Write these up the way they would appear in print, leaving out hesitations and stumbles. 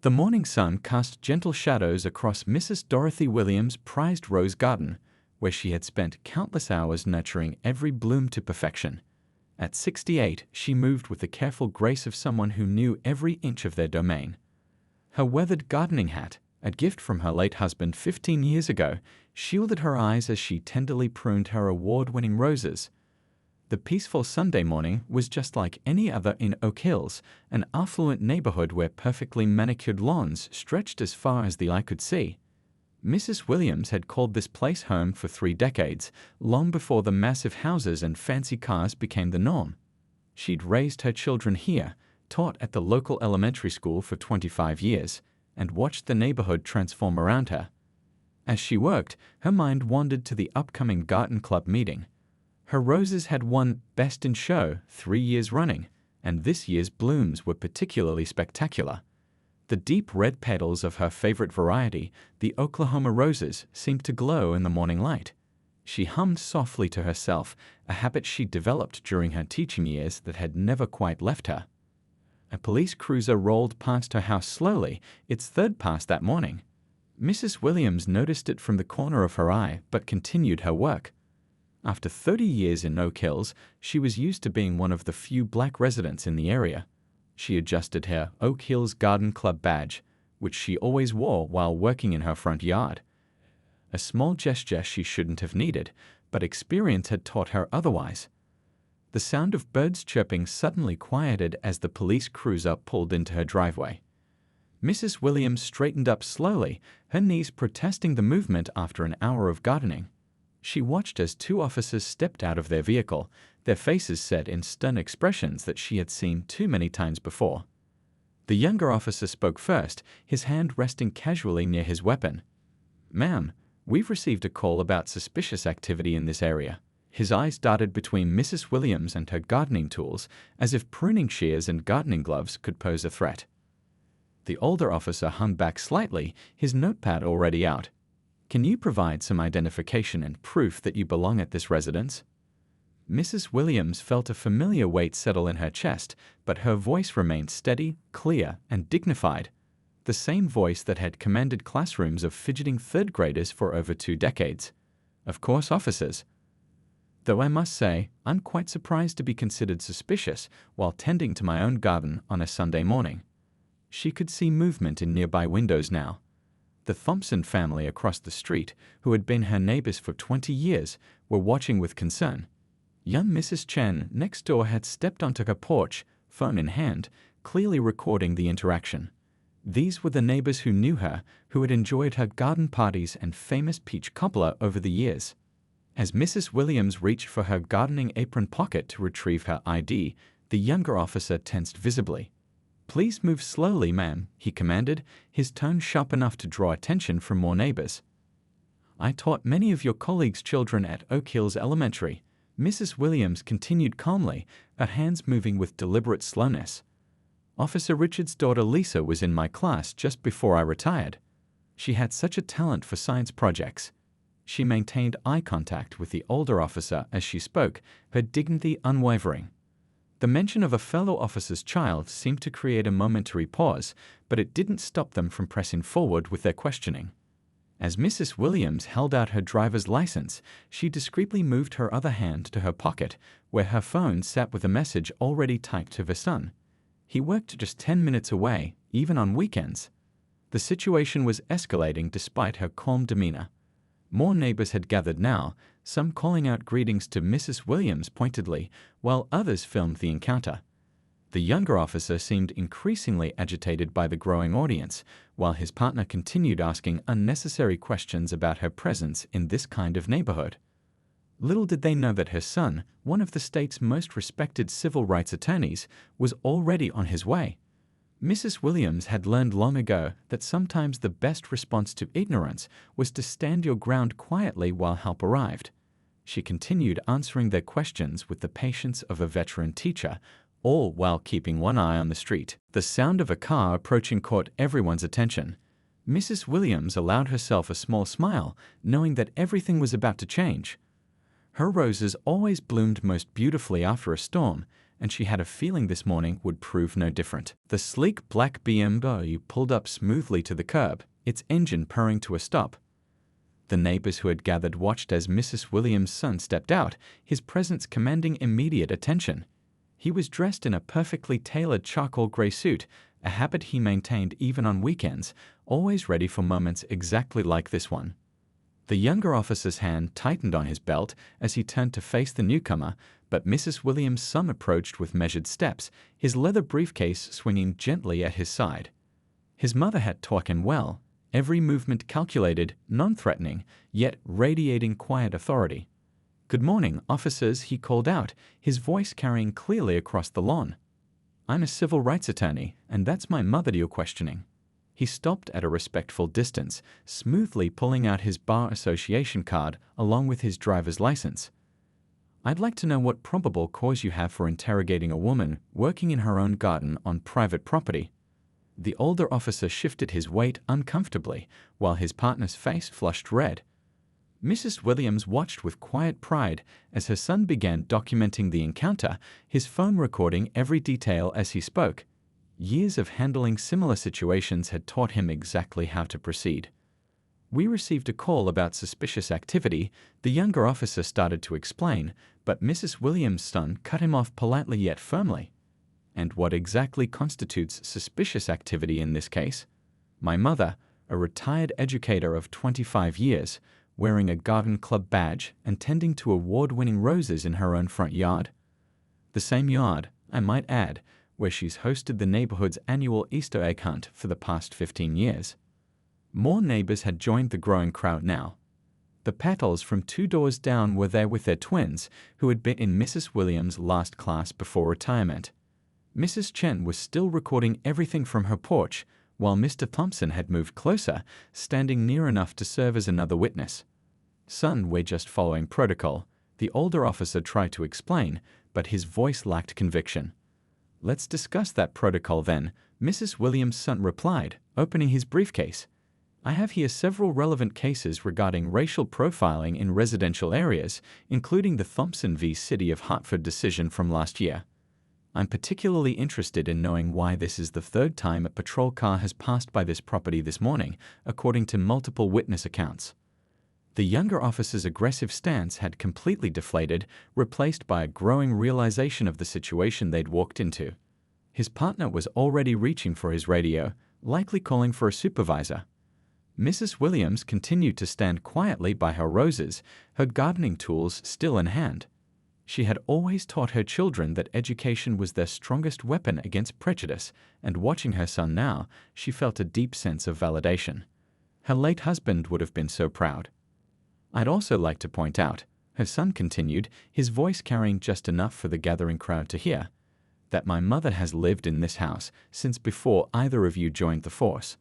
The morning sun cast gentle shadows across Mrs. Dorothy Williams' prized rose garden, where she had spent countless hours nurturing every bloom to perfection. At 68, she moved with the careful grace of someone who knew every inch of their domain. Her weathered gardening hat, a gift from her late husband 15 years ago, shielded her eyes as she tenderly pruned her award-winning roses. The peaceful Sunday morning was just like any other in Oak Hills, an affluent neighborhood where perfectly manicured lawns stretched as far as the eye could see. Mrs. Williams had called this place home for 3 decades, long before the massive houses and fancy cars became the norm. She'd raised her children here, taught at the local elementary school for 25 years, and watched the neighborhood transform around her. As she worked, her mind wandered to the upcoming garden club meeting. Her roses had won Best in Show 3 years running, and this year's blooms were particularly spectacular. The deep red petals of her favorite variety, the Oklahoma roses, seemed to glow in the morning light. She hummed softly to herself, a habit she'd developed during her teaching years that had never quite left her. A police cruiser rolled past her house slowly, its third pass that morning. Mrs. Williams noticed it from the corner of her eye, but continued her work. After 30 years in Oak Hills, she was used to being one of the few black residents in the area. She adjusted her Oak Hills Garden Club badge, which she always wore while working in her front yard. A small gesture she shouldn't have needed, but experience had taught her otherwise. The sound of birds chirping suddenly quieted as the police cruiser pulled into her driveway. Mrs. Williams straightened up slowly, her knees protesting the movement after an hour of gardening. She watched as 2 officers stepped out of their vehicle, their faces set in stern expressions that she had seen too many times before. The younger officer spoke first, his hand resting casually near his weapon. "Ma'am, we've received a call about suspicious activity in this area." His eyes darted between Mrs. Williams and her gardening tools, as if pruning shears and gardening gloves could pose a threat. The older officer hung back slightly, his notepad already out. "Can you provide some identification and proof that you belong at this residence?" Mrs. Williams felt a familiar weight settle in her chest, but her voice remained steady, clear, and dignified. The same voice that had commanded classrooms of fidgeting third graders for over 2 decades. "Of course, officers. Though I must say, I'm quite surprised to be considered suspicious while tending to my own garden on a Sunday morning." She could see movement in nearby windows now. The Thompson family across the street, who had been her neighbors for 20 years, were watching with concern. Young Mrs. Chen next door had stepped onto her porch, phone in hand, clearly recording the interaction. These were the neighbors who knew her, who had enjoyed her garden parties and famous peach cobbler over the years. As Mrs. Williams reached for her gardening apron pocket to retrieve her ID, the younger officer tensed visibly. "Please move slowly, ma'am," he commanded, his tone sharp enough to draw attention from more neighbors. "I taught many of your colleagues' children at Oak Hills Elementary," Mrs. Williams continued calmly, her hands moving with deliberate slowness. "Officer Richard's daughter Lisa was in my class just before I retired. She had such a talent for science projects." She maintained eye contact with the older officer as she spoke, her dignity unwavering. The mention of a fellow officer's child seemed to create a momentary pause, but it didn't stop them from pressing forward with their questioning. As Mrs. Williams held out her driver's license, she discreetly moved her other hand to her pocket, where her phone sat with a message already typed to her son. He worked just 10 minutes away, even on weekends. The situation was escalating despite her calm demeanor. More neighbors had gathered now, some calling out greetings to Mrs. Williams pointedly, while others filmed the encounter. The younger officer seemed increasingly agitated by the growing audience, while his partner continued asking unnecessary questions about her presence in this kind of neighborhood. Little did they know that her son, one of the state's most respected civil rights attorneys, was already on his way. Mrs. Williams had learned long ago that sometimes the best response to ignorance was to stand your ground quietly while help arrived. She continued answering their questions with the patience of a veteran teacher, all while keeping one eye on the street. The sound of a car approaching caught everyone's attention. Mrs. Williams allowed herself a small smile, knowing that everything was about to change. Her roses always bloomed most beautifully after a storm, and she had a feeling this morning would prove no different. The sleek black BMW pulled up smoothly to the curb, its engine purring to a stop. The neighbors who had gathered watched as Mrs. Williams' son stepped out, his presence commanding immediate attention. He was dressed in a perfectly tailored charcoal gray suit, a habit he maintained even on weekends, always ready for moments exactly like this one. The younger officer's hand tightened on his belt as he turned to face the newcomer, but Mrs. Williams' son approached with measured steps, his leather briefcase swinging gently at his side. His mother had taught him well, every movement calculated, non-threatening, yet radiating quiet authority. "Good morning, officers," he called out, his voice carrying clearly across the lawn. "I'm a civil rights attorney, and that's my mother you're questioning." He stopped at a respectful distance, smoothly pulling out his bar association card along with his driver's license. "I'd like to know what probable cause you have for interrogating a woman working in her own garden on private property." The older officer shifted his weight uncomfortably, while his partner's face flushed red. Mrs. Williams watched with quiet pride as her son began documenting the encounter, his phone recording every detail as he spoke. Years of handling similar situations had taught him exactly how to proceed. "We received a call about suspicious activity," the younger officer started to explain, but Mrs. Williams' son cut him off politely yet firmly. "And what exactly constitutes suspicious activity in this case?" My mother, a retired educator of 25 years, wearing a garden club badge and tending to award-winning roses in her own front yard. The same yard, I might add, where she's hosted the neighborhood's annual Easter egg hunt for the past 15 years. More neighbors had joined the growing crowd now. The Patels from 2 doors down were there with their twins, who had been in Mrs. Williams' last class before retirement. Mrs. Chen was still recording everything from her porch, while Mr. Thompson had moved closer, standing near enough to serve as another witness. "Son, we're just following protocol," the older officer tried to explain, but his voice lacked conviction. "Let's discuss that protocol then," Mrs. Williams' son replied, opening his briefcase. "I have here several relevant cases regarding racial profiling in residential areas, including the Thompson v. City of Hartford decision from last year. I'm particularly interested in knowing why this is the third time a patrol car has passed by this property this morning, according to multiple witness accounts." The younger officer's aggressive stance had completely deflated, replaced by a growing realization of the situation they'd walked into. His partner was already reaching for his radio, likely calling for a supervisor. Mrs. Williams continued to stand quietly by her roses, her gardening tools still in hand. She had always taught her children that education was their strongest weapon against prejudice, and watching her son now, she felt a deep sense of validation. Her late husband would have been so proud. "I'd also like to point out," her son continued, his voice carrying just enough for the gathering crowd to hear, "that my mother has lived in this house since before either of you joined the force.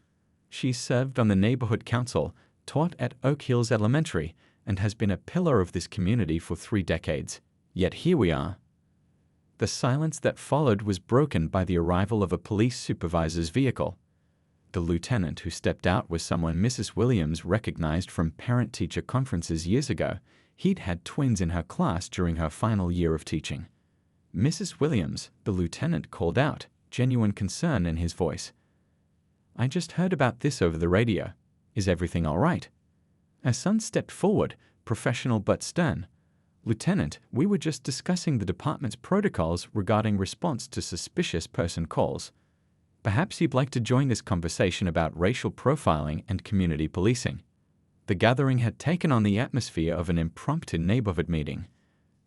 She served on the neighborhood council, taught at Oak Hills Elementary, and has been a pillar of this community for 3 decades. Yet here we are." The silence that followed was broken by the arrival of a police supervisor's vehicle. The lieutenant who stepped out was someone Mrs. Williams recognized from parent-teacher conferences years ago. He'd had twins in her class during her final year of teaching. "Mrs. Williams," the lieutenant called out, genuine concern in his voice. "I just heard about this over the radio. Is everything all right?" Her son stepped forward, professional but stern. "Lieutenant, we were just discussing the department's protocols regarding response to suspicious person calls. Perhaps you'd like to join this conversation about racial profiling and community policing." The gathering had taken on the atmosphere of an impromptu neighborhood meeting.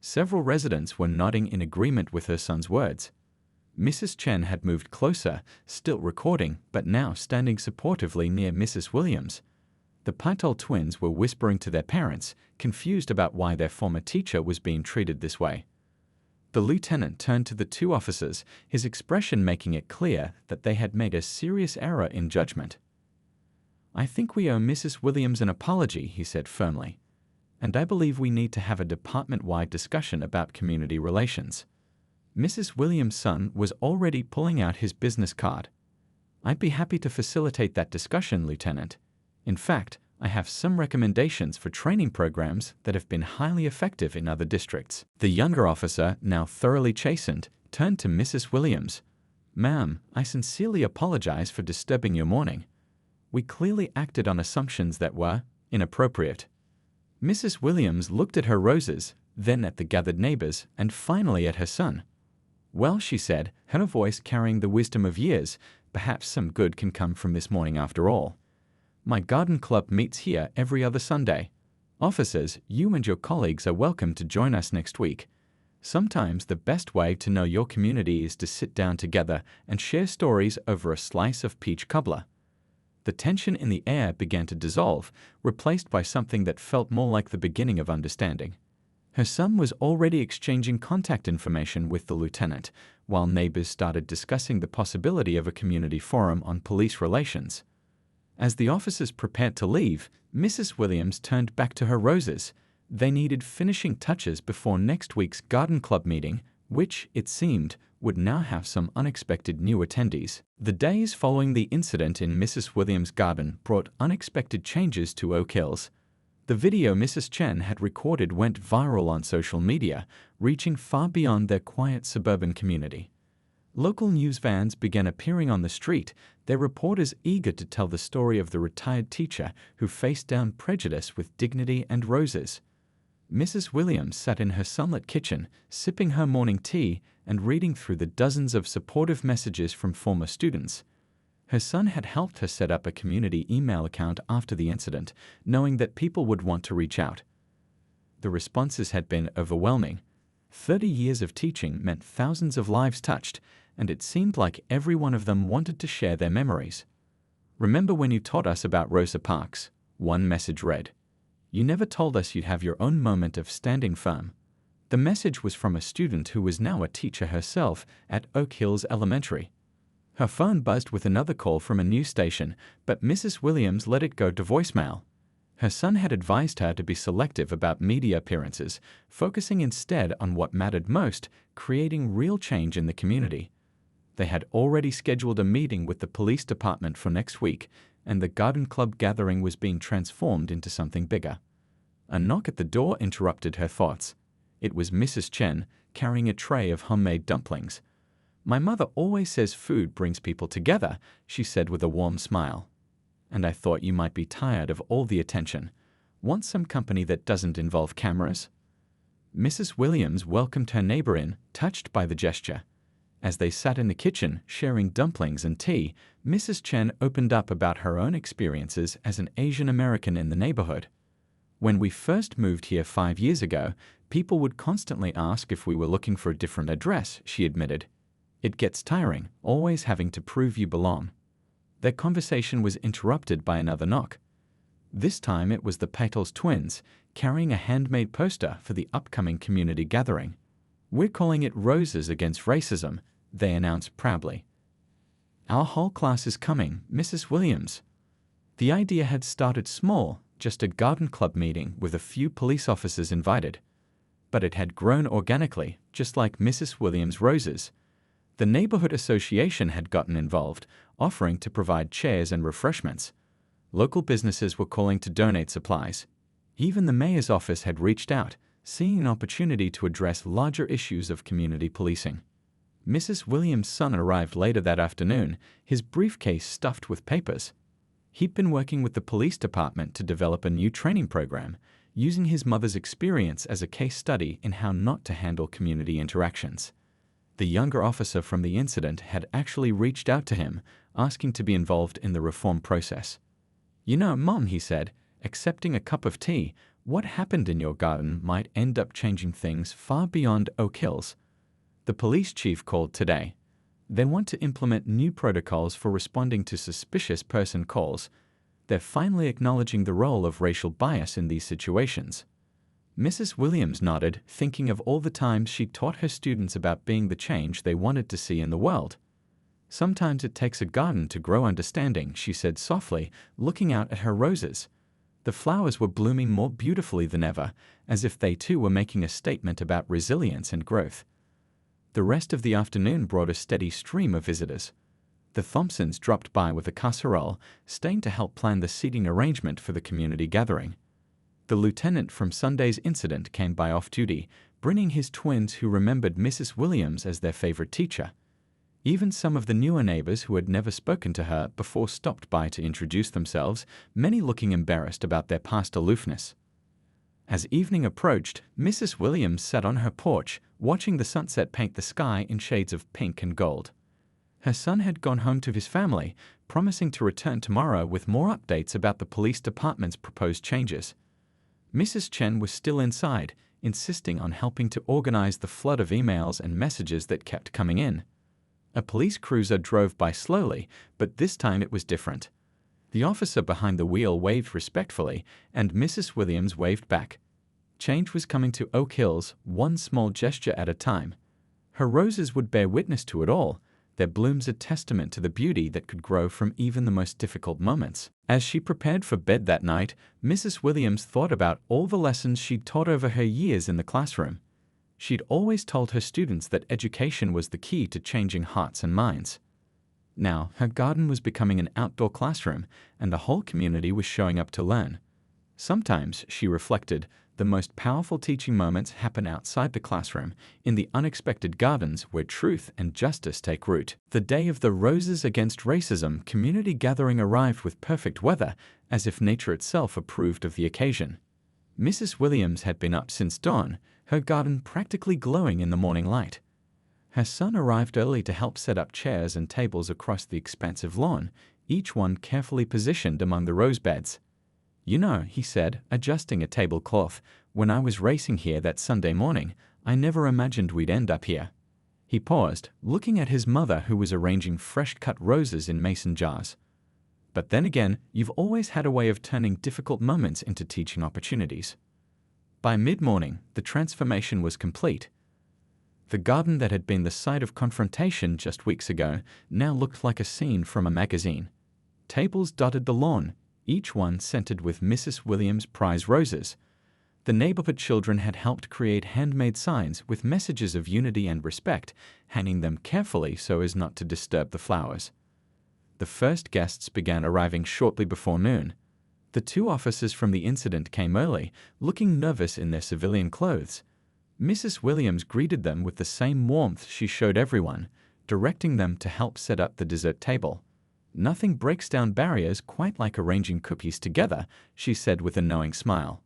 Several residents were nodding in agreement with her son's words. Mrs. Chen had moved closer, still recording, but now standing supportively near Mrs. Williams. The Patel twins were whispering to their parents, confused about why their former teacher was being treated this way. The lieutenant turned to the 2 officers, his expression making it clear that they had made a serious error in judgment. "I think we owe Mrs. Williams an apology," he said firmly. "And I believe we need to have a department-wide discussion about community relations." Mrs. Williams' son was already pulling out his business card. "I'd be happy to facilitate that discussion, Lieutenant. In fact, I have some recommendations for training programs that have been highly effective in other districts." The younger officer, now thoroughly chastened, turned to Mrs. Williams. "Ma'am, I sincerely apologize for disturbing your morning. We clearly acted on assumptions that were inappropriate." Mrs. Williams looked at her roses, then at the gathered neighbors, and finally at her son. "Well," she said, her voice carrying the wisdom of years, "perhaps some good can come from this morning after all. My garden club meets here every other Sunday. Officers, you and your colleagues are welcome to join us next week. Sometimes the best way to know your community is to sit down together and share stories over a slice of peach cobbler." The tension in the air began to dissolve, replaced by something that felt more like the beginning of understanding. Her son was already exchanging contact information with the lieutenant, while neighbors started discussing the possibility of a community forum on police relations. As the officers prepared to leave, Mrs. Williams turned back to her roses. They needed finishing touches before next week's garden club meeting, which, it seemed, would now have some unexpected new attendees. The days following the incident in Mrs. Williams' garden brought unexpected changes to Oak Hills. The video Mrs. Chen had recorded went viral on social media, reaching far beyond their quiet suburban community. Local news vans began appearing on the street, their reporters eager to tell the story of the retired teacher who faced down prejudice with dignity and roses. Mrs. Williams sat in her sunlit kitchen, sipping her morning tea and reading through the dozens of supportive messages from former students. Her son had helped her set up a community email account after the incident, knowing that people would want to reach out. The responses had been overwhelming. 30 years of teaching meant thousands of lives touched, and it seemed like every one of them wanted to share their memories. "Remember when you taught us about Rosa Parks?" one message read. "You never told us you'd have your own moment of standing firm." The message was from a student who was now a teacher herself at Oak Hills Elementary. Her phone buzzed with another call from a news station, but Mrs. Williams let it go to voicemail. Her son had advised her to be selective about media appearances, focusing instead on what mattered most, creating real change in the community. They had already scheduled a meeting with the police department for next week, and the garden club gathering was being transformed into something bigger. A knock at the door interrupted her thoughts. It was Mrs. Chen, carrying a tray of homemade dumplings. "My mother always says food brings people together," she said with a warm smile. "And I thought you might be tired of all the attention. Want some company that doesn't involve cameras?" Mrs. Williams welcomed her neighbor in, touched by the gesture. As they sat in the kitchen, sharing dumplings and tea, Mrs. Chen opened up about her own experiences as an Asian American in the neighborhood. "When we first moved here 5 years ago, people would constantly ask if we were looking for a different address," she admitted. "It gets tiring, always having to prove you belong." Their conversation was interrupted by another knock. This time it was the Patels twins, carrying a handmade poster for the upcoming community gathering. "We're calling it Roses Against Racism," they announced proudly. "Our whole class is coming, Mrs. Williams." The idea had started small, just a garden club meeting with a few police officers invited. But it had grown organically, just like Mrs. Williams' roses. The neighborhood association had gotten involved, offering to provide chairs and refreshments. Local businesses were calling to donate supplies. Even the mayor's office had reached out, seeing an opportunity to address larger issues of community policing. Mrs. Williams' son arrived later that afternoon, his briefcase stuffed with papers. He'd been working with the police department to develop a new training program, using his mother's experience as a case study in how not to handle community interactions. The younger officer from the incident had actually reached out to him, asking to be involved in the reform process. "You know, Mom," he said, "accepting a cup of tea, what happened in your garden might end up changing things far beyond Oak Hills." The police chief called today. They want to implement new protocols for responding to suspicious person calls. They're finally acknowledging the role of racial bias in these situations. Mrs. Williams nodded, thinking of all the times she taught her students about being the change they wanted to see in the world. "Sometimes it takes a garden to grow understanding," she said softly, looking out at her roses. The flowers were blooming more beautifully than ever, as if they too were making a statement about resilience and growth. The rest of the afternoon brought a steady stream of visitors. The Thompsons dropped by with a casserole, staying to help plan the seating arrangement for the community gathering. The lieutenant from Sunday's incident came by off-duty, bringing his twins who remembered Mrs. Williams as their favorite teacher. Even some of the newer neighbors who had never spoken to her before stopped by to introduce themselves, many looking embarrassed about their past aloofness. As evening approached, Mrs. Williams sat on her porch, watching the sunset paint the sky in shades of pink and gold. Her son had gone home to his family, promising to return tomorrow with more updates about the police department's proposed changes. Mrs. Chen was still inside, insisting on helping to organize the flood of emails and messages that kept coming in. A police cruiser drove by slowly, but this time it was different. The officer behind the wheel waved respectfully, and Mrs. Williams waved back. Change was coming to Oak Hills, one small gesture at a time. Her roses would bear witness to it all, their blooms a testament to the beauty that could grow from even the most difficult moments. As she prepared for bed that night, Mrs. Williams thought about all the lessons she'd taught over her years in the classroom. She'd always told her students that education was the key to changing hearts and minds. Now, her garden was becoming an outdoor classroom, and the whole community was showing up to learn. Sometimes, she reflected, the most powerful teaching moments happen outside the classroom, in the unexpected gardens where truth and justice take root. The day of the Roses Against Racism community gathering arrived with perfect weather, as if nature itself approved of the occasion. Mrs. Williams had been up since dawn, her garden practically glowing in the morning light. Her son arrived early to help set up chairs and tables across the expansive lawn, each one carefully positioned among the rose beds. "You know," he said, adjusting a tablecloth, "when I was racing here that Sunday morning, I never imagined we'd end up here." He paused, looking at his mother who was arranging fresh-cut roses in mason jars. "But then again, you've always had a way of turning difficult moments into teaching opportunities." By mid-morning, the transformation was complete. The garden that had been the site of confrontation just weeks ago now looked like a scene from a magazine. Tables dotted the lawn, each one scented with Mrs. Williams' prize roses. The neighborhood children had helped create handmade signs with messages of unity and respect, hanging them carefully so as not to disturb the flowers. The first guests began arriving shortly before noon. The two officers from the incident came early, looking nervous in their civilian clothes. Mrs. Williams greeted them with the same warmth she showed everyone, directing them to help set up the dessert table. "Nothing breaks down barriers quite like arranging cookies together," she said with a knowing smile.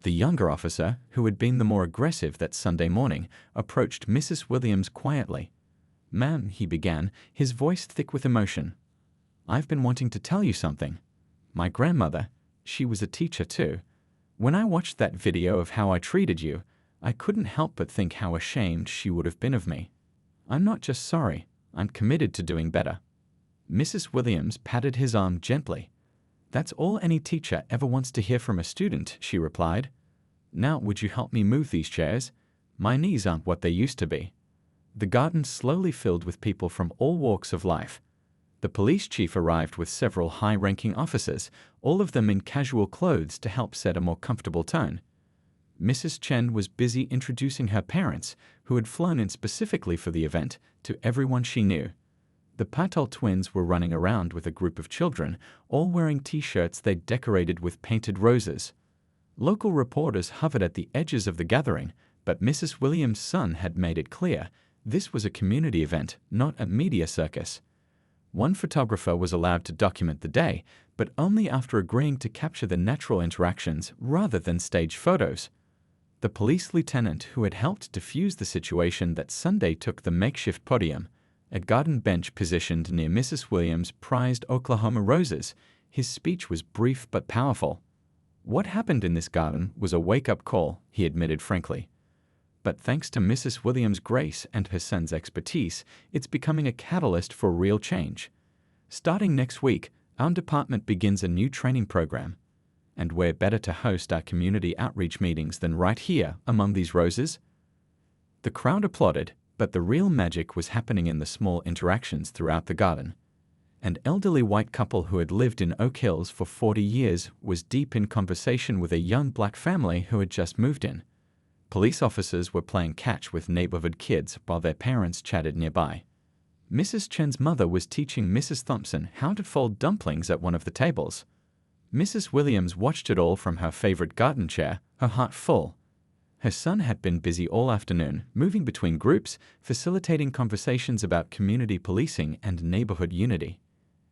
The younger officer, who had been the more aggressive that Sunday morning, approached Mrs. Williams quietly. "Ma'am," he began, his voice thick with emotion. "I've been wanting to tell you something. My grandmother, she was a teacher too. When I watched that video of how I treated you, I couldn't help but think how ashamed she would have been of me. I'm not just sorry, I'm committed to doing better." Mrs. Williams patted his arm gently. "That's all any teacher ever wants to hear from a student," she replied. "Now, would you help me move these chairs? My knees aren't what they used to be." The garden slowly filled with people from all walks of life. The police chief arrived with several high-ranking officers, all of them in casual clothes to help set a more comfortable tone. Mrs. Chen was busy introducing her parents, who had flown in specifically for the event, to everyone she knew. The Patel twins were running around with a group of children, all wearing T-shirts they'd decorated with painted roses. Local reporters hovered at the edges of the gathering, but Mrs. Williams' son had made it clear this was a community event, not a media circus. One photographer was allowed to document the day, but only after agreeing to capture the natural interactions rather than stage photos. The police lieutenant who had helped defuse the situation that Sunday took the makeshift podium, a garden bench positioned near Mrs. Williams' prized Oklahoma roses. His speech was brief but powerful. "What happened in this garden was a wake-up call," he admitted frankly. "But thanks to Mrs. Williams' grace and her son's expertise, it's becoming a catalyst for real change. Starting next week, our department begins a new training program. And where better to host our community outreach meetings than right here among these roses?" The crowd applauded, but the real magic was happening in the small interactions throughout the garden. An elderly white couple who had lived in Oak Hills for 40 years was deep in conversation with a young black family who had just moved in. Police officers were playing catch with neighborhood kids while their parents chatted nearby. Mrs. Chen's mother was teaching Mrs. Thompson how to fold dumplings at one of the tables. Mrs. Williams watched it all from her favorite garden chair, her heart full. Her son had been busy all afternoon, moving between groups, facilitating conversations about community policing and neighborhood unity.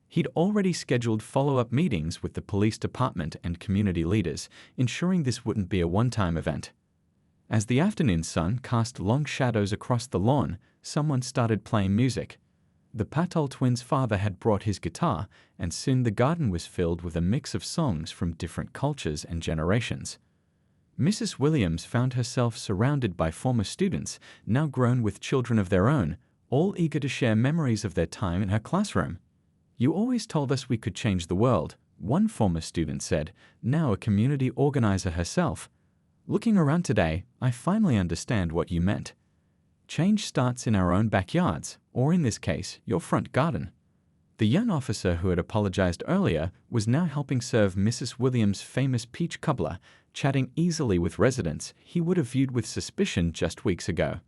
He'd already scheduled follow-up meetings with the police department and community leaders, ensuring this wouldn't be a one-time event. As the afternoon sun cast long shadows across the lawn, someone started playing music. The Patel twins' father had brought his guitar, and soon the garden was filled with a mix of songs from different cultures and generations. Mrs. Williams found herself surrounded by former students, now grown with children of their own, all eager to share memories of their time in her classroom. "You always told us we could change the world," one former student said, now a community organizer herself. "Looking around today, I finally understand what you meant. Change starts in our own backyards, or in this case, your front garden." The young officer who had apologized earlier was now helping serve Mrs. Williams' famous peach cobbler, chatting easily with residents he would have viewed with suspicion just weeks ago.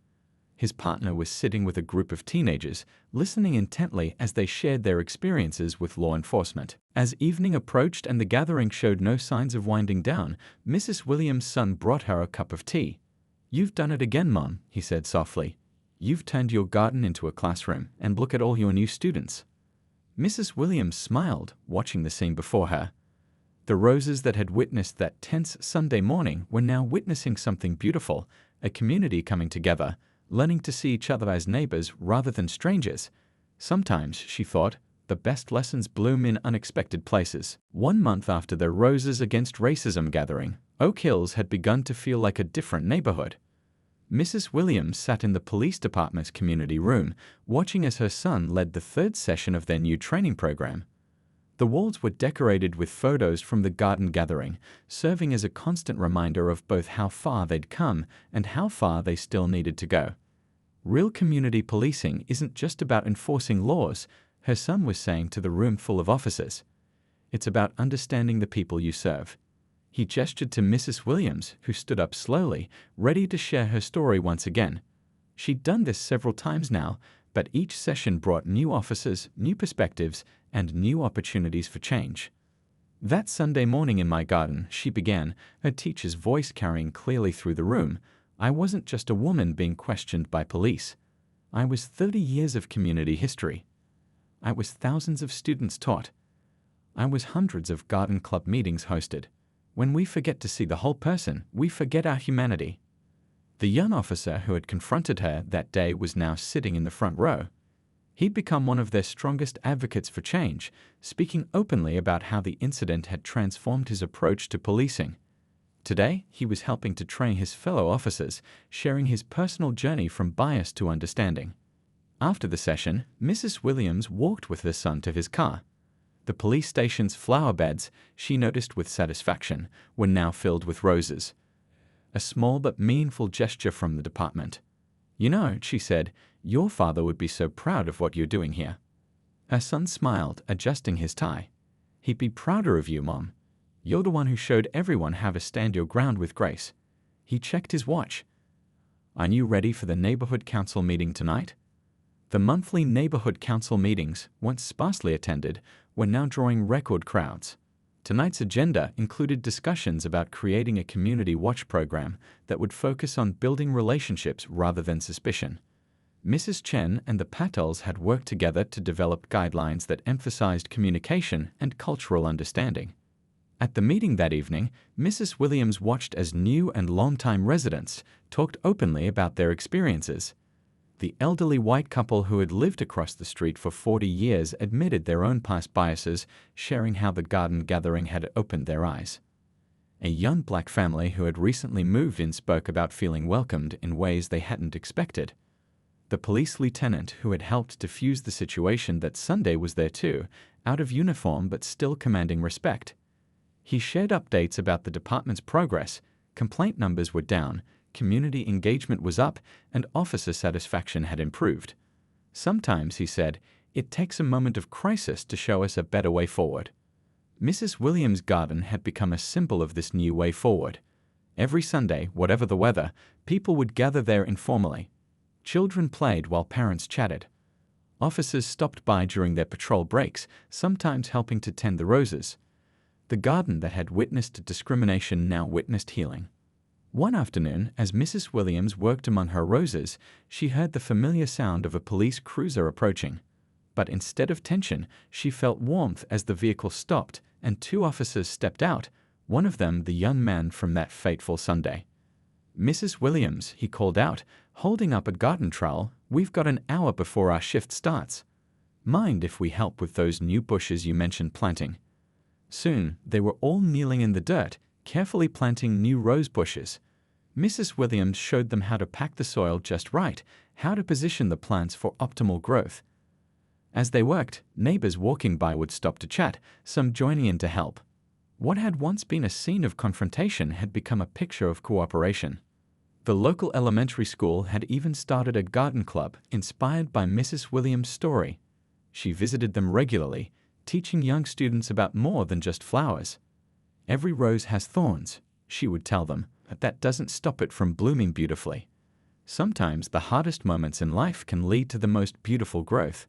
His partner was sitting with a group of teenagers, listening intently as they shared their experiences with law enforcement. As evening approached and the gathering showed no signs of winding down, Mrs. Williams' son brought her a cup of tea. "You've done it again, Mom," he said softly. "You've turned your garden into a classroom, and look at all your new students." Mrs. Williams smiled, watching the scene before her. The roses that had witnessed that tense Sunday morning were now witnessing something beautiful, a community coming together, learning to see each other as neighbors rather than strangers. Sometimes, she thought, the best lessons bloom in unexpected places. 1 month after the Roses Against Racism gathering, Oak Hills had begun to feel like a different neighborhood. Mrs. Williams sat in the police department's community room, watching as her son led the 3rd session of their new training program. The walls were decorated with photos from the garden gathering, serving as a constant reminder of both how far they'd come and how far they still needed to go. Real community policing isn't just about enforcing laws, her son was saying to the room full of officers. It's about understanding the people you serve. He gestured to Mrs. Williams, who stood up slowly, ready to share her story once again. She'd done this several times now, but each session brought new officers, new perspectives, and new opportunities for change. "That Sunday morning in my garden," she began, her teacher's voice carrying clearly through the room, "I wasn't just a woman being questioned by police. I was 30 years of community history. I was thousands of students taught. I was hundreds of garden club meetings hosted. When we forget to see the whole person, we forget our humanity." The young officer who had confronted her that day was now sitting in the front row. He'd become one of their strongest advocates for change, speaking openly about how the incident had transformed his approach to policing. Today, he was helping to train his fellow officers, sharing his personal journey from bias to understanding. After the session, Mrs. Williams walked with her son to his car. The police station's flower beds, she noticed with satisfaction, were now filled with roses. A small but meaningful gesture from the department. "You know," she said, "your father would be so proud of what you're doing here." Her son smiled, adjusting his tie. "He'd be prouder of you, Mom. You're the one who showed everyone how to stand your ground with grace." He checked his watch. "Are you ready for the neighborhood council meeting tonight?" The monthly neighborhood council meetings, once sparsely attended, were now drawing record crowds. Tonight's agenda included discussions about creating a community watch program that would focus on building relationships rather than suspicion. Mrs. Chen and the Patels had worked together to develop guidelines that emphasized communication and cultural understanding. At the meeting that evening, Mrs. Williams watched as new and longtime residents talked openly about their experiences. The elderly white couple who had lived across the street for 40 years admitted their own past biases, sharing how the garden gathering had opened their eyes. A young black family who had recently moved in spoke about feeling welcomed in ways they hadn't expected. The police lieutenant who had helped defuse the situation that Sunday was there too, out of uniform but still commanding respect. He shared updates about the department's progress. Complaint numbers were down, community engagement was up, and officer satisfaction had improved. Sometimes, he said, it takes a moment of crisis to show us a better way forward. Mrs. Williams' garden had become a symbol of this new way forward. Every Sunday, whatever the weather, people would gather there informally. Children played while parents chatted. Officers stopped by during their patrol breaks, sometimes helping to tend the roses. The garden that had witnessed discrimination now witnessed healing. One afternoon, as Mrs. Williams worked among her roses, she heard the familiar sound of a police cruiser approaching. But instead of tension, she felt warmth as the vehicle stopped and two officers stepped out, one of them the young man from that fateful Sunday. "Mrs. Williams," he called out, holding up a garden trowel, "we've got an hour before our shift starts. Mind if we help with those new bushes you mentioned planting?" Soon, they were all kneeling in the dirt, carefully planting new rose bushes. Mrs. Williams showed them how to pack the soil just right, how to position the plants for optimal growth. As they worked, neighbors walking by would stop to chat, some joining in to help. What had once been a scene of confrontation had become a picture of cooperation. The local elementary school had even started a garden club inspired by Mrs. Williams' story. She visited them regularly, teaching young students about more than just flowers. "Every rose has thorns," she would tell them, "but that doesn't stop it from blooming beautifully. Sometimes the hardest moments in life can lead to the most beautiful growth."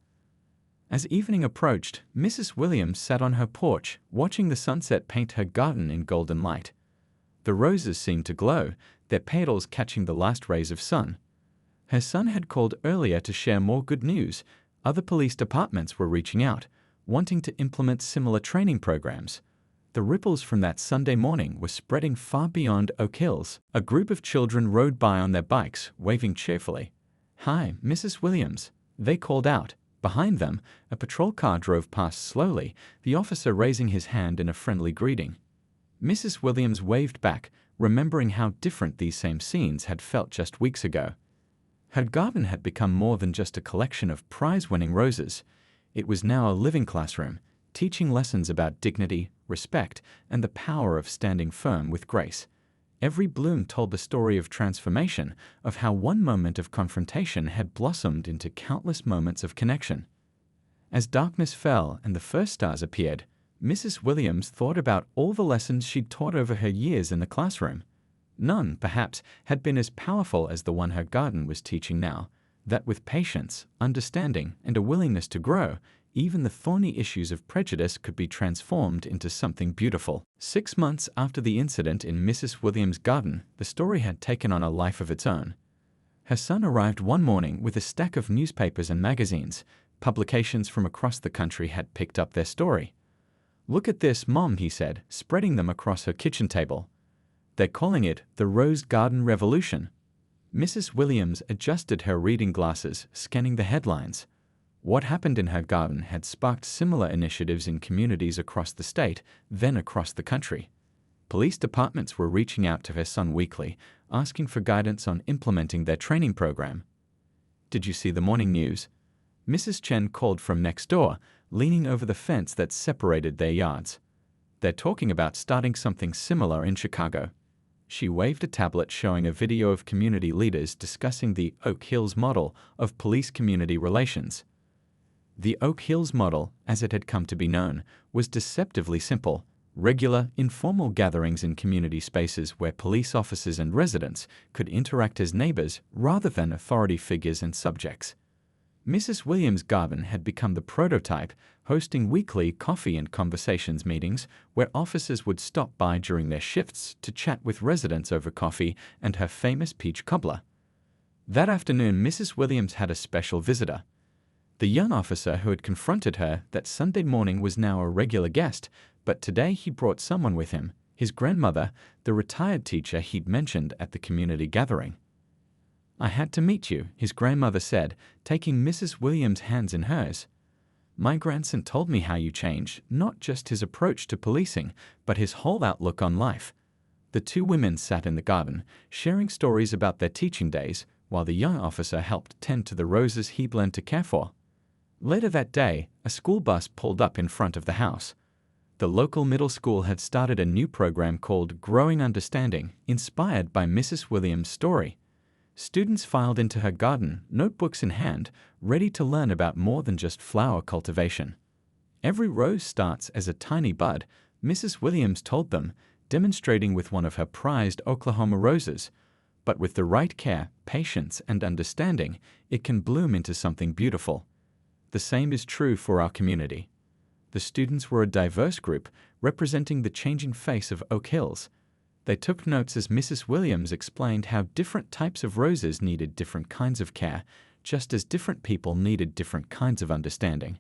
As evening approached, Mrs. Williams sat on her porch, watching the sunset paint her garden in golden light. The roses seemed to glow, their petals catching the last rays of sun. Her son had called earlier to share more good news. Other police departments were reaching out, wanting to implement similar training programs. The ripples from that Sunday morning were spreading far beyond Oak Hills. A group of children rode by on their bikes, waving cheerfully. "Hi, Mrs. Williams," they called out. Behind them, a patrol car drove past slowly, the officer raising his hand in a friendly greeting. Mrs. Williams waved back, remembering how different these same scenes had felt just weeks ago. Her garden had become more than just a collection of prize-winning roses. It was now a living classroom, teaching lessons about dignity, respect, and the power of standing firm with grace. Every bloom told the story of transformation, of how one moment of confrontation had blossomed into countless moments of connection. As darkness fell and the first stars appeared, Mrs. Williams thought about all the lessons she'd taught over her years in the classroom. None, perhaps, had been as powerful as the one her garden was teaching now, that with patience, understanding, and a willingness to grow, even the thorny issues of prejudice could be transformed into something beautiful. 6 months after the incident in Mrs. Williams' garden, the story had taken on a life of its own. Her son arrived one morning with a stack of newspapers and magazines. Publications from across the country had picked up their story. "Look at this, Mom," he said, spreading them across her kitchen table. "They're calling it the Rose Garden Revolution." Mrs. Williams adjusted her reading glasses, scanning the headlines. What happened in her garden had sparked similar initiatives in communities across the state, then across the country. Police departments were reaching out to her son weekly, asking for guidance on implementing their training program. "Did you see the morning news?" Mrs. Chen called from next door, leaning over the fence that separated their yards. "They're talking about starting something similar in Chicago." She waved a tablet showing a video of community leaders discussing the Oak Hills model of police-community relations. The Oak Hills model, as it had come to be known, was deceptively simple: regular, informal gatherings in community spaces where police officers and residents could interact as neighbors rather than authority figures and subjects. Mrs. Williams' garden had become the prototype, hosting weekly coffee and conversations meetings where officers would stop by during their shifts to chat with residents over coffee and her famous peach cobbler. That afternoon, Mrs. Williams had a special visitor. The young officer who had confronted her that Sunday morning was now a regular guest, but today he brought someone with him, his grandmother, the retired teacher he'd mentioned at the community gathering. "I had to meet you," his grandmother said, taking Mrs. Williams' hands in hers. "My grandson told me how you changed, not just his approach to policing, but his whole outlook on life." The two women sat in the garden, sharing stories about their teaching days, while the young officer helped tend to the roses he'd learned to care for. Later that day, a school bus pulled up in front of the house. The local middle school had started a new program called Growing Understanding, inspired by Mrs. Williams' story. Students filed into her garden, notebooks in hand, ready to learn about more than just flower cultivation. "Every rose starts as a tiny bud," Mrs. Williams told them, demonstrating with one of her prized Oklahoma roses. "But with the right care, patience, and understanding, it can bloom into something beautiful." The same is true for our community. The students were a diverse group, representing the changing face of Oak Hills. They took notes as Mrs. Williams explained how different types of roses needed different kinds of care, just as different people needed different kinds of understanding.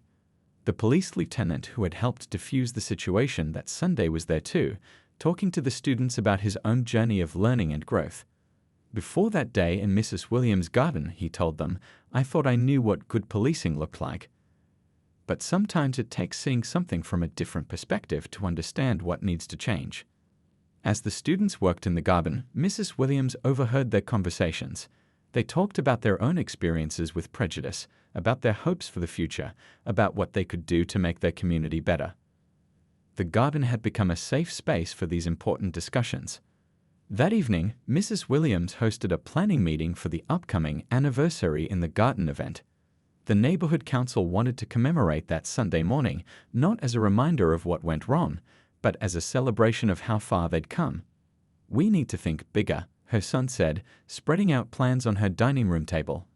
The police lieutenant who had helped defuse the situation that Sunday was there too, talking to the students about his own journey of learning and growth. Before that day in Mrs. Williams' garden, he told them, I thought I knew what good policing looked like. But sometimes it takes seeing something from a different perspective to understand what needs to change. As the students worked in the garden, Mrs. Williams overheard their conversations. They talked about their own experiences with prejudice, about their hopes for the future, about what they could do to make their community better. The garden had become a safe space for these important discussions. That evening, Mrs. Williams hosted a planning meeting for the upcoming anniversary in the garden event. The neighborhood council wanted to commemorate that Sunday morning, not as a reminder of what went wrong, but as a celebration of how far they'd come. We need to think bigger, her son said, spreading out plans on her dining room table.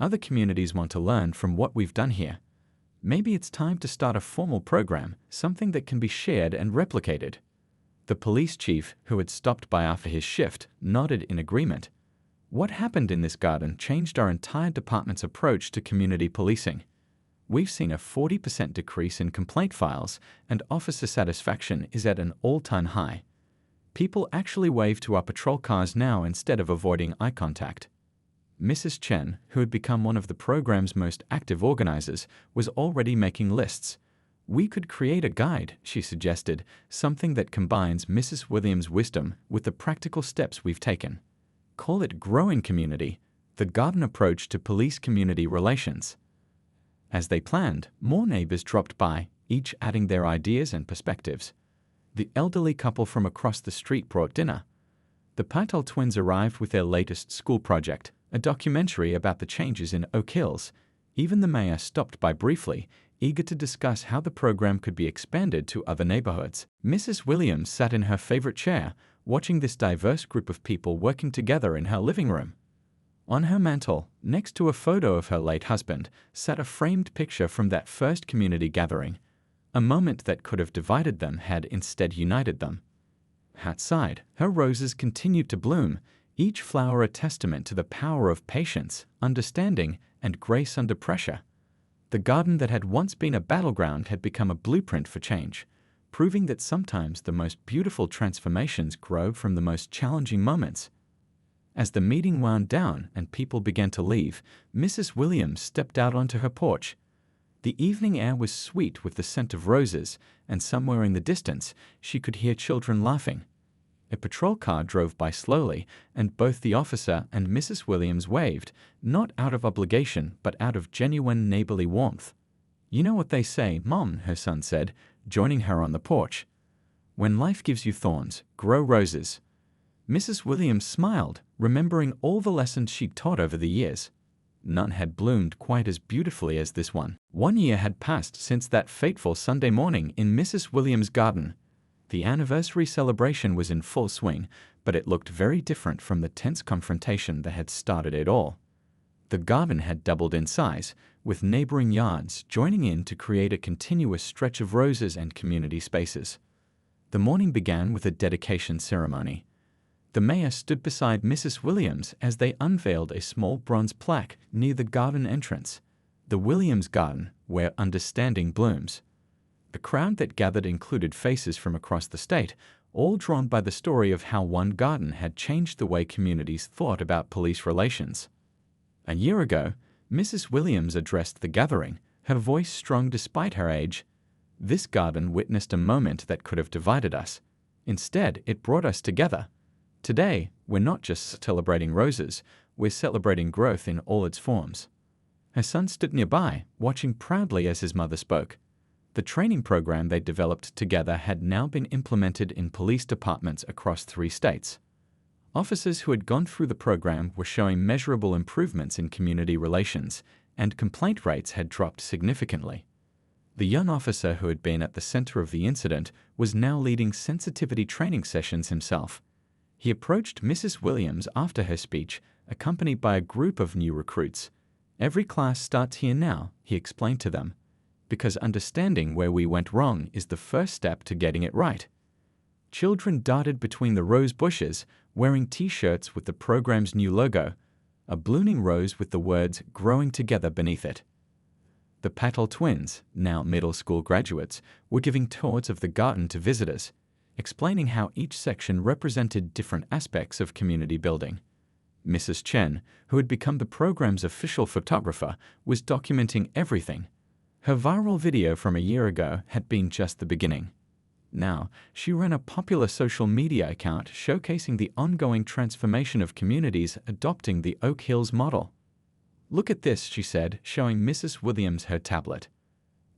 Other communities want to learn from what we've done here. Maybe it's time to start a formal program, something that can be shared and replicated. The police chief, who had stopped by after his shift, nodded in agreement. What happened in this garden changed our entire department's approach to community policing. We've seen a 40% decrease in complaint files, and officer satisfaction is at an all-time high. People actually wave to our patrol cars now instead of avoiding eye contact. Mrs. Chen, who had become one of the program's most active organizers, was already making lists. We could create a guide, she suggested, something that combines Mrs. Williams' wisdom with the practical steps we've taken. Call it Growing Community, the garden approach to police-community relations. As they planned, more neighbors dropped by, each adding their ideas and perspectives. The elderly couple from across the street brought dinner. The Patel twins arrived with their latest school project, a documentary about the changes in Oak Hills. Even the mayor stopped by briefly, eager to discuss how the program could be expanded to other neighborhoods. Mrs. Williams sat in her favorite chair, watching this diverse group of people working together in her living room. On her mantel, next to a photo of her late husband, sat a framed picture from that first community gathering. A moment that could have divided them had instead united them. Outside, her roses continued to bloom, each flower a testament to the power of patience, understanding, and grace under pressure. The garden that had once been a battleground had become a blueprint for change, proving that sometimes the most beautiful transformations grow from the most challenging moments. As the meeting wound down and people began to leave, Mrs. Williams stepped out onto her porch. The evening air was sweet with the scent of roses, and somewhere in the distance, she could hear children laughing. A patrol car drove by slowly, and both the officer and Mrs. Williams waved, not out of obligation, but out of genuine neighborly warmth. You know what they say, Mom, her son said, joining her on the porch. When life gives you thorns, grow roses. Mrs. Williams smiled, remembering all the lessons she'd taught over the years. None had bloomed quite as beautifully as this one. 1 year had passed since that fateful Sunday morning in Mrs. Williams' garden. The anniversary celebration was in full swing, but it looked very different from the tense confrontation that had started it all. The garden had doubled in size, with neighboring yards joining in to create a continuous stretch of roses and community spaces. The morning began with a dedication ceremony. The mayor stood beside Mrs. Williams as they unveiled a small bronze plaque near the garden entrance, the Williams Garden, where understanding blooms. The crowd that gathered included faces from across the state, all drawn by the story of how one garden had changed the way communities thought about police relations. A year ago, Mrs. Williams addressed the gathering, her voice strong despite her age. This garden witnessed a moment that could have divided us. Instead, it brought us together. Today, we're not just celebrating roses, we're celebrating growth in all its forms. Her son stood nearby, watching proudly as his mother spoke. The training program they developed together had now been implemented in police departments across 3 states. Officers who had gone through the program were showing measurable improvements in community relations, and complaint rates had dropped significantly. The young officer who had been at the center of the incident was now leading sensitivity training sessions himself. He approached Mrs. Williams after her speech, accompanied by a group of new recruits. Every class starts here now, he explained to them, because understanding where we went wrong is the first step to getting it right. children darted between the rose bushes, wearing T-shirts with the program's new logo, a blooming rose with the words "Growing Together" beneath it. The Patel twins, now middle school graduates, were giving tours of the garden to visitors, explaining how each section represented different aspects of community building. Mrs. Chen, who had become the program's official photographer, was documenting everything. Her viral video from a year ago had been just the beginning. Now, she ran a popular social media account showcasing the ongoing transformation of communities adopting the Oak Hills model. "Look at this," she said, showing Mrs. Williams her tablet.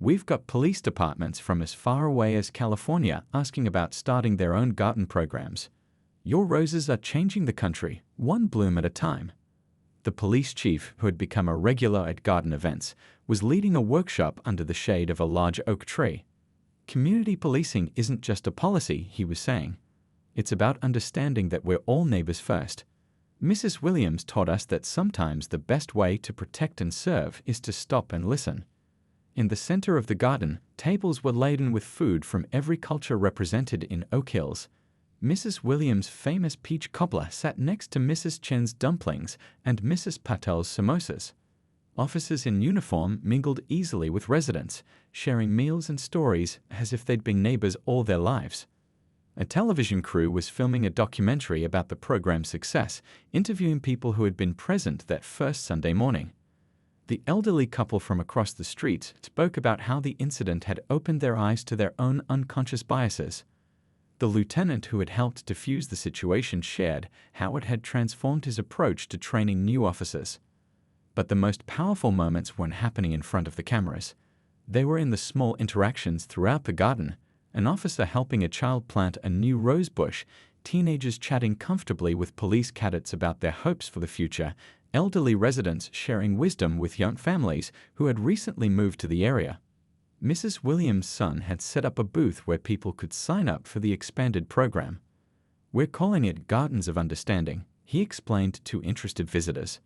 "We've got police departments from as far away as California asking about starting their own garden programs. Your roses are changing the country, one bloom at a time." The police chief, who had become a regular at garden events, was leading a workshop under the shade of a large oak tree. "Community policing isn't just a policy," he was saying. "It's about understanding that we're all neighbors first. Mrs. Williams taught us that sometimes the best way to protect and serve is to stop and listen." In the center of the garden, tables were laden with food from every culture represented in Oak Hills. Mrs. Williams' famous peach cobbler sat next to Mrs. Chen's dumplings and Mrs. Patel's samosas. Officers in uniform mingled easily with residents, sharing meals and stories as if they'd been neighbors all their lives. A television crew was filming a documentary about the program's success, interviewing people who had been present that first Sunday morning. The elderly couple from across the street spoke about how the incident had opened their eyes to their own unconscious biases. The lieutenant who had helped defuse the situation shared how it had transformed his approach to training new officers. But the most powerful moments weren't happening in front of the cameras. They were in the small interactions throughout the garden, an officer helping a child plant a new rose bush, teenagers chatting comfortably with police cadets about their hopes for the future, elderly residents sharing wisdom with young families who had recently moved to the area. Mrs. Williams' son had set up a booth where people could sign up for the expanded program. "We're calling it Gardens of Understanding," he explained to interested visitors.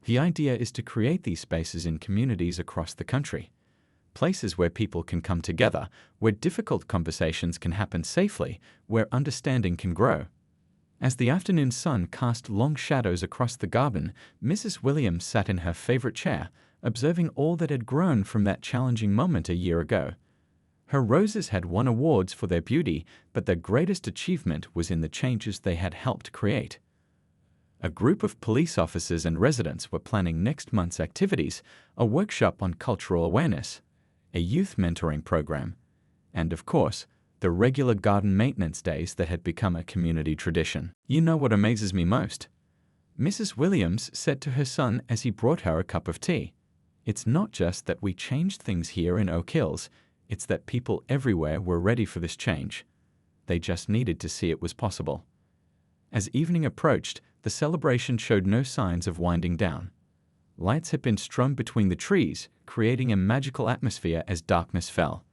"The idea is to create these spaces in communities across the country. Places where people can come together, where difficult conversations can happen safely, where understanding can grow." As the afternoon sun cast long shadows across the garden, Mrs. Williams sat in her favorite chair, observing all that had grown from that challenging moment a year ago. Her roses had won awards for their beauty, but their greatest achievement was in the changes they had helped create. A group of police officers and residents were planning next month's activities, a workshop on cultural awareness, a youth mentoring program, and, of course, the regular garden maintenance days that had become a community tradition. "You know what amazes me most?" Mrs. Williams said to her son as he brought her a cup of tea. "It's not just that we changed things here in Oak Hills, it's that people everywhere were ready for this change. They just needed to see it was possible." As evening approached, the celebration showed no signs of winding down. Lights had been strung between the trees, creating a magical atmosphere as darkness fell.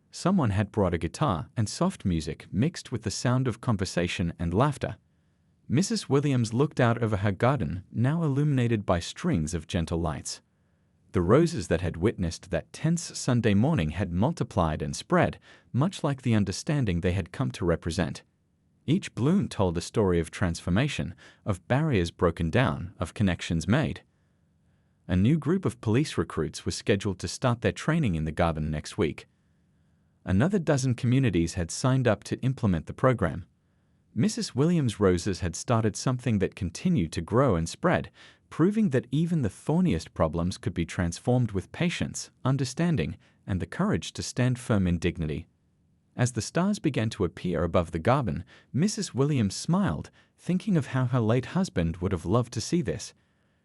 Someone had brought a guitar and soft music mixed with the sound of conversation and laughter. Mrs. Williams looked out over her garden, now illuminated by strings of gentle lights. The roses that had witnessed that tense Sunday morning had multiplied and spread, much like the understanding they had come to represent. Each bloom told a story of transformation, of barriers broken down, of connections made. A new group of police recruits was scheduled to start their training in the garden next week. Another dozen communities had signed up to implement the program. Mrs. Williams' roses had started something that continued to grow and spread, proving that even the thorniest problems could be transformed with patience, understanding, and the courage to stand firm in dignity. As the stars began to appear above the garden, Mrs. Williams smiled, thinking of how her late husband would have loved to see this.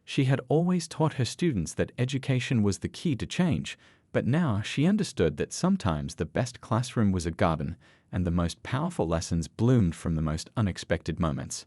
She had always taught her students that education was the key to change, but now she understood that sometimes the best classroom was a garden, and the most powerful lessons bloomed from the most unexpected moments.